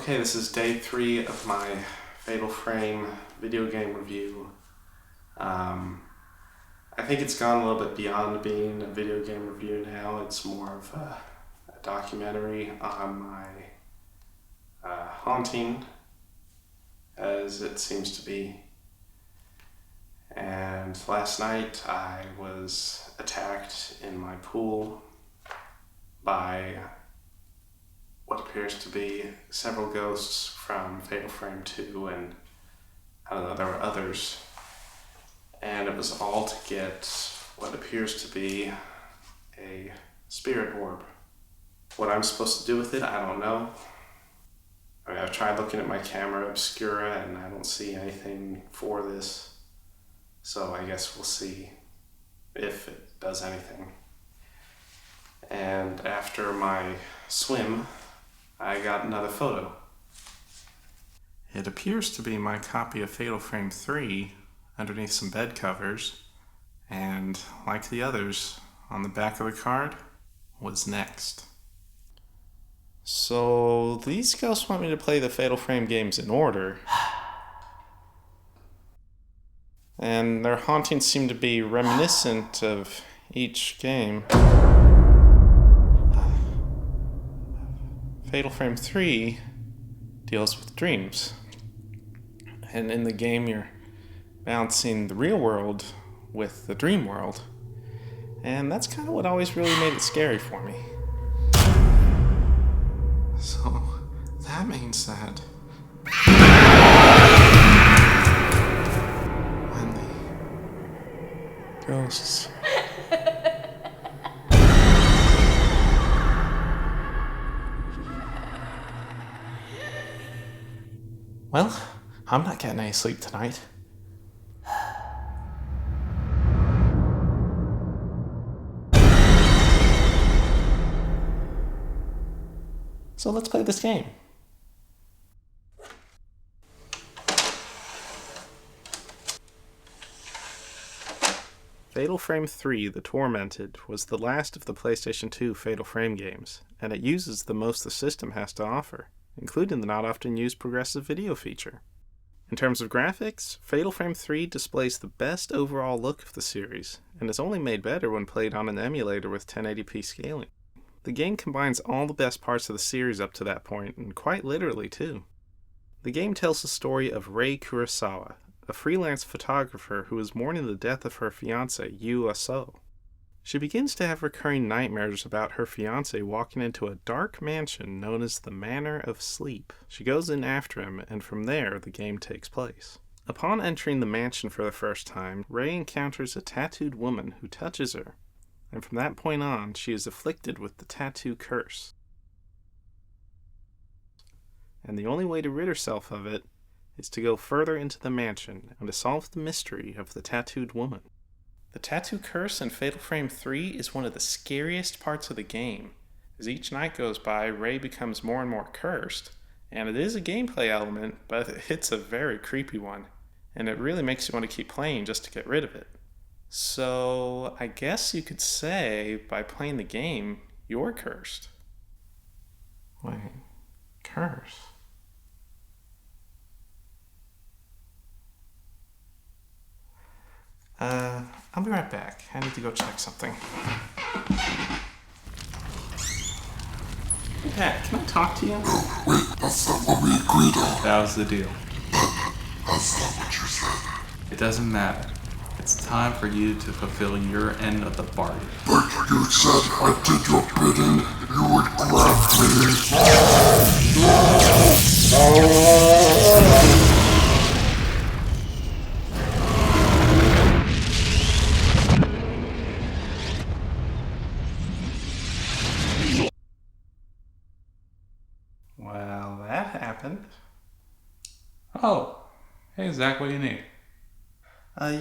Okay, this is day 3 of my Fatal Frame video game review. I think it's gone a little bit beyond being a video game review now. It's more of a documentary on my haunting, as it seems to be. And last night I was attacked in my pool by what appears to be several ghosts from Fatal Frame 2, and I don't know, there were others. And it was all to get what appears to be a spirit orb. What I'm supposed to do with it, I don't know. I mean, I've tried looking at my camera obscura and I don't see anything for this. So I guess we'll see if it does anything. And after my swim, I got another photo. It appears to be my copy of Fatal Frame 3 underneath some bed covers, and like the others, on the back of the card was next. So these ghosts want me to play the Fatal Frame games in order. And their hauntings seem to be reminiscent of each game. Fatal Frame 3 deals with dreams. And in the game you're balancing the real world with the dream world. And that's kind of what always really made it scary for me. So that means that when the ghosts well, I'm not getting any sleep tonight. So let's play this game. Fatal Frame 3, The Tormented, was the last of the PlayStation 2 Fatal Frame games, and it uses the most the system has to offer, including the not often used progressive video feature. In terms of graphics, Fatal Frame 3 displays the best overall look of the series, and is only made better when played on an emulator with 1080p scaling. The game combines all the best parts of the series up to that point, and quite literally too. The game tells the story of Rei Kurosawa, a freelance photographer who is mourning the death of her fiancé, Yu Aso. She begins to have recurring nightmares about her fiancé walking into a dark mansion known as the Manor of Sleep. She goes in after him, and from there the game takes place. Upon entering the mansion for the first time, Rei encounters a tattooed woman who touches her, and from that point on she is afflicted with the tattoo curse. And the only way to rid herself of it is to go further into the mansion and to solve the mystery of the tattooed woman. The tattoo curse in Fatal Frame 3 is one of the scariest parts of the game. As each night goes by, Rei becomes more and more cursed, and it is a gameplay element, but it's a very creepy one, and it really makes you want to keep playing just to get rid of it. So I guess you could say, by playing the game, you're cursed. Wait, curse? I'll be right back. I need to go check something. Dad, can I talk to you? No, wait, that's not what we agreed on. That was the deal. That's not what you said. It doesn't matter. It's time for you to fulfill your end of the bargain. But you said I did your bidding, you would grab me. Well, that happened. Oh, hey Zack, what do you need? A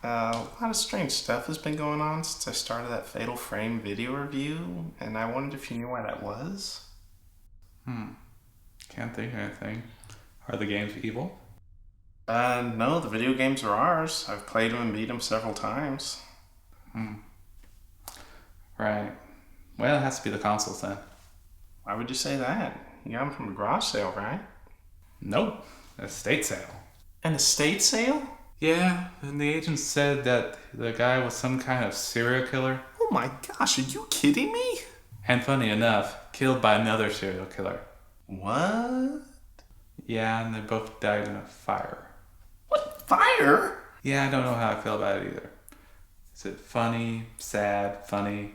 lot of strange stuff has been going on since I started that Fatal Frame video review, and I wondered if you knew why that was. Can't think of anything. Are the games evil? No, the video games are ours. I've played them and beat them several times. Right. Well, it has to be the consoles then. Why would you say that? You got them from a garage sale, right? Nope, estate sale. An estate sale? Yeah, and the agent said that the guy was some kind of serial killer. Oh my gosh, are you kidding me? And funny enough, killed by another serial killer. What? Yeah, and they both died in a fire. What? Fire? Yeah, I don't know how I feel about it either. Is it funny, sad, funny?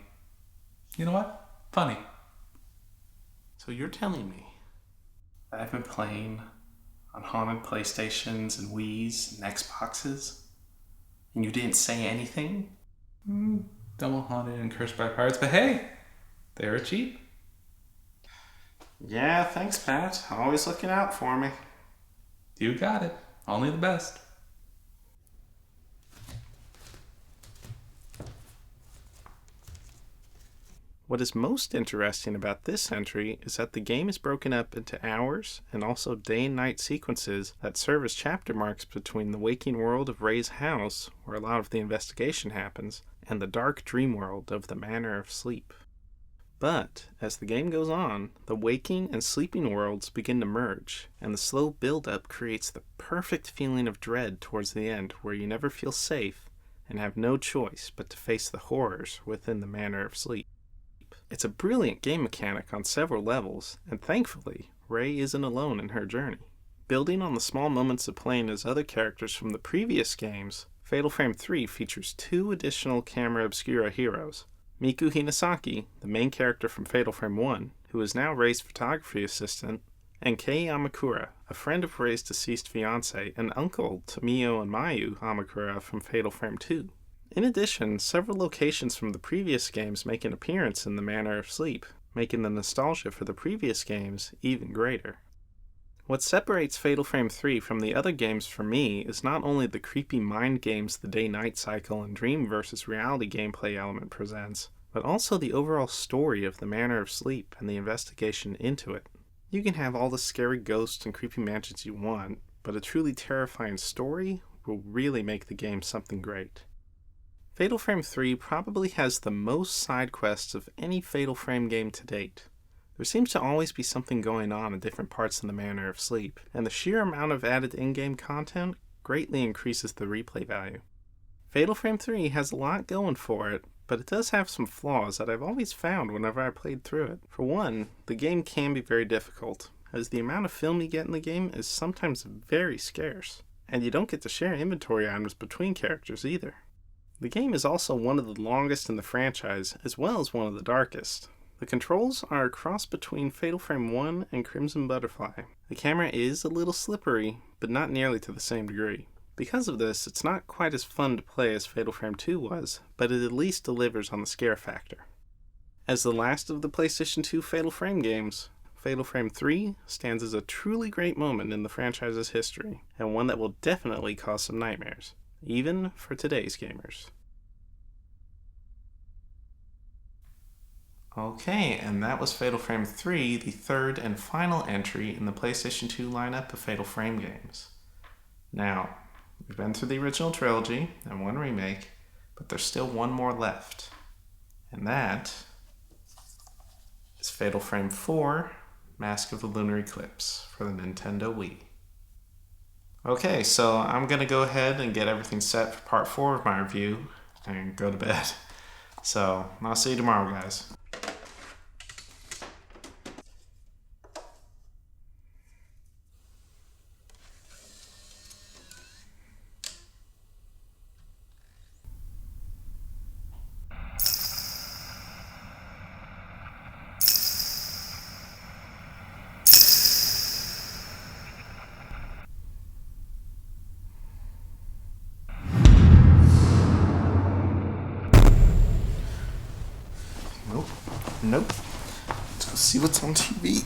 You know what? Funny. So you're telling me that I've been playing on haunted PlayStations and Wiis and Xboxes, and you didn't say anything? Double haunted and cursed by pirates, but hey, they were cheap. Yeah, thanks, Pat. Always looking out for me. You got it. Only the best. What is most interesting about this entry is that the game is broken up into hours and also day and night sequences that serve as chapter marks between the waking world of Ray's house, where a lot of the investigation happens, and the dark dream world of the Manor of Sleep. But, as the game goes on, the waking and sleeping worlds begin to merge, and the slow build-up creates the perfect feeling of dread towards the end, where you never feel safe and have no choice but to face the horrors within the Manor of Sleep. It's a brilliant game mechanic on several levels, and thankfully, Ray isn't alone in her journey. Building on the small moments of playing as other characters from the previous games, Fatal Frame 3 features 2 additional camera obscura heroes. Miku Hinasaki, the main character from Fatal Frame 1, who is now Ray's photography assistant, and Kei Amakura, a friend of Ray's deceased fiancé and uncle to Mio and Mayu Amakura from Fatal Frame 2. In addition, several locations from the previous games make an appearance in the Manor of Sleep, making the nostalgia for the previous games even greater. What separates Fatal Frame 3 from the other games for me is not only the creepy mind games the day-night cycle and dream versus reality gameplay element presents, but also the overall story of the Manor of Sleep and the investigation into it. You can have all the scary ghosts and creepy mansions you want, but a truly terrifying story will really make the game something great. Fatal Frame 3 probably has the most side quests of any Fatal Frame game to date. There seems to always be something going on in different parts of the Manor of Sleep, and the sheer amount of added in-game content greatly increases the replay value. Fatal Frame 3 has a lot going for it, but it does have some flaws that I've always found whenever I played through it. For one, the game can be very difficult, as the amount of film you get in the game is sometimes very scarce, and you don't get to share inventory items between characters either. The game is also one of the longest in the franchise, as well as one of the darkest. The controls are a cross between Fatal Frame 1 and Crimson Butterfly. The camera is a little slippery, but not nearly to the same degree. Because of this, it's not quite as fun to play as Fatal Frame 2 was, but it at least delivers on the scare factor. As the last of the PlayStation 2 Fatal Frame games, Fatal Frame 3 stands as a truly great moment in the franchise's history, and one that will definitely cause some nightmares, even for today's gamers. Okay, and that was Fatal Frame 3, the third and final entry in the PlayStation 2 lineup of Fatal Frame games. Now, we've been through the original trilogy and one remake, but there's still one more left. And that is Fatal Frame 4, Mask of the Lunar Eclipse for the Nintendo Wii. Okay, so I'm going to go ahead and get everything set for part 4 of my review and go to bed. So, I'll see you tomorrow, guys. Nope. Let's go see what's on TV.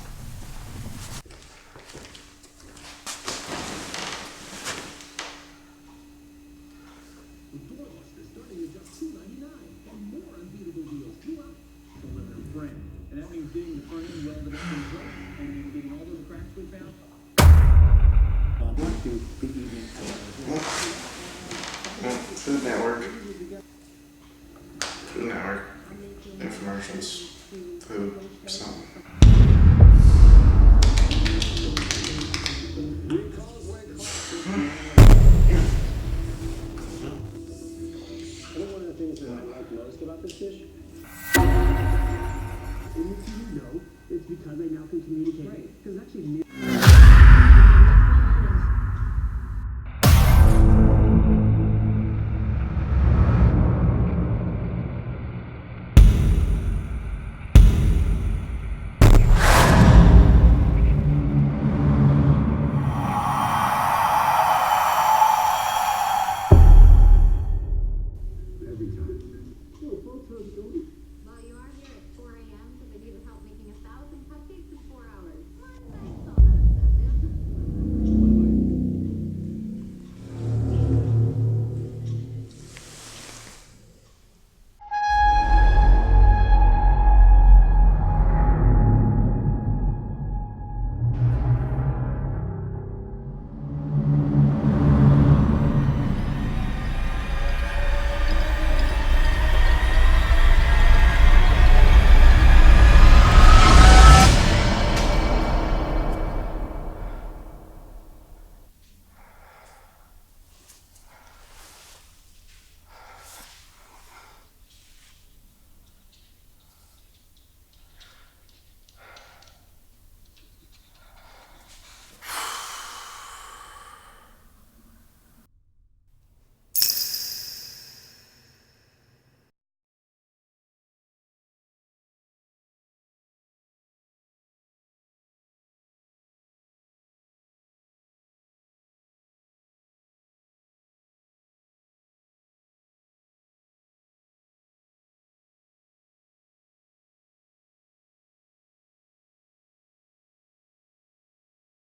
Food Network. Food Network. Infomercials. Food. Something. what I like most about this dish? No, it's because I now can communicate. Right. Because actually. Every time.